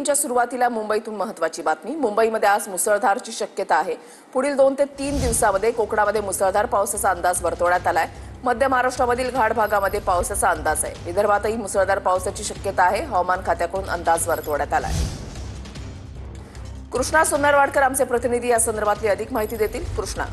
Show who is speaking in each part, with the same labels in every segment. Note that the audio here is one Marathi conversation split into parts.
Speaker 1: 3च्या सुरुवातीला मुंबईतून महत्त्वाची बातमी। मुंबईमध्ये आज मुसळधारची शक्यता आहे। पुढील 2 ते 3 दिवसांमध्ये कोकणामध्ये मुसळधार पावसाचा अंदाज वर्तवण्यात आलाय। मध्य महाराष्ट्रामधील घाट भागामध्ये पावसाचा अंदाज आहे। विदर्भातही मुसळधार पावसाची शक्यता आहे। हवामान खात्याकडून अंदाज वर्तवण्यात आलाय। कृष्णा सोन्नरवाडकर आमचे प्रतिनिधी या संदर्भातली अधिक माहिती देतील। कृष्णा,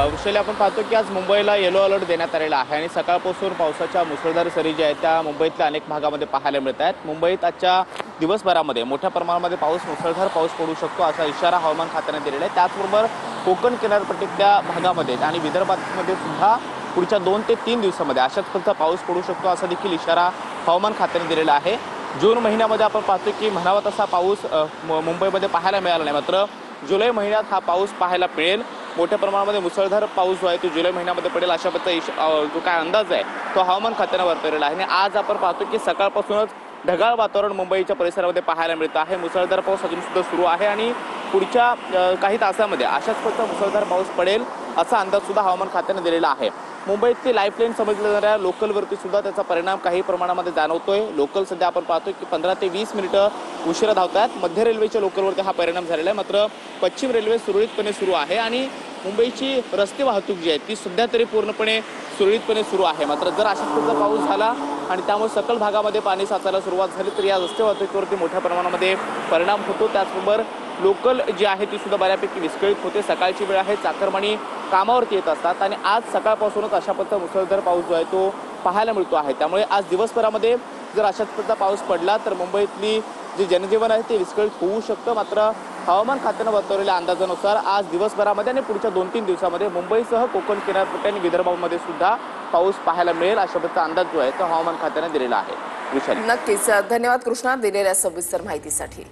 Speaker 2: विषयाला आपण पाहतो की आज मुंबईला येलो अलर्ट देण्यात आलेला आहे आणि सकाळपासून पावसाच्या मुसळधार सरी ज्या आहेत त्या मुंबईतल्या अनेक भागामध्ये पाहायला मिळत आहेत। मुंबईत आजच्या दिवसभरामध्ये मोठ्या प्रमाणामध्ये मुसळधार पाऊस पडू शकतो असा इशारा हवामान खात्याने दिलेला आहे। त्याचबरोबर कोकण किनारपट्टीतल्या भागामध्ये आणि विदर्भामध्ये सुद्धा पुढच्या 2 ते 3 दिवसांमध्ये अशाच पद्धतीचा पाऊस पडू शकतो असा देखील इशारा हवामान खात्याने दिलेला आहे। जून महिन्यामध्ये आपण पाहतो की म्हणावा तसा पाऊस मुंबईमध्ये पाहायला मिळाला नाही, मात्र जुलै महिन्यात हा पाऊस पाहायला मिळेल। मोठ्या प्रमाणामध्ये मुसळधार पाऊस जो आहे तो जुलै महिन्यामध्ये पडेल अशा पद्धतीचा जो काय अंदाज आहे तो हवामान खात्याने वर्तवलेला आहे। आणि आज आपण पाहतो की सकाळपासूनच ढगाळ वातावरण मुंबईच्या परिसरामध्ये पाहायला मिळतं आहे। मुसळधार पाऊस अजून सुद्धा सुरू आहे आणि पुढच्या काही तासांमध्ये अशाच पद्धतीचा मुसळधार पाऊस पडेल असा अंदाज सुद्धा हवामान खात्याने दिलेला आहे। मुंबईतली लाईफलाईन समजल्या जाणाऱ्या लोकलवरती सुद्धा त्याचा परिणाम काही प्रमाणामध्ये जाणवतोय। लोकल सध्या आपण पाहतोय की 15 ते 20 मिनिटं उशिरा धावतात। मध्य रेल्वेच्या लोकलवरती हा परिणाम झालेला आहे, मात्र पश्चिम रेल्वे सुरळीतपणे सुरू आहे आणि मुंबईची रस्ते वाहतूक जी आहे ती सध्या तरी पूर्णपणे सुरळीतपणे सुरू आहे। मात्र जर अशाच पद्धतीचा पाऊस झाला आणि त्यामुळे सकल भागामध्ये पाणी साचायला सुरुवात झाली तर या रस्ते वाहतुकीवरती मोठ्या प्रमाणामध्ये परिणाम होतो। त्याचबरोबर लोकल जी आहे ती सुद्धा बऱ्यापैकी विस्कळीत होते। सकाळची वेळ आहे, चाकरमानी कामावरती येत असतात आणि आज सकाळपासूनच अशा पद्धतीचा मुसळधार पाऊस जो आहे तो पाहायला मिळतो आहे। त्यामुळे आज दिवसभरामध्ये जर अशाच पद्धतीचा पाऊस पडला तर मुंबईतली जे जनजीवन आहे ते विस्कळीत होऊ शकतं। मात्र हवामान खात्यानं वर्तवलेल्या अंदाजानुसार आज दिवसभरामध्ये आणि पुढच्या 2-3 दिवसामध्ये मुंबईसह कोकण किनारपट्टी आणि विदर्भामध्ये सुद्धा पाऊस पाहायला मिळेल अशा पद्धतीचा अंदाज जो आहे तो हवामान खात्याने दिलेला आहे।
Speaker 1: नक्कीच धन्यवाद कृष्णा दिलेल्या सविस्तर माहितीसाठी।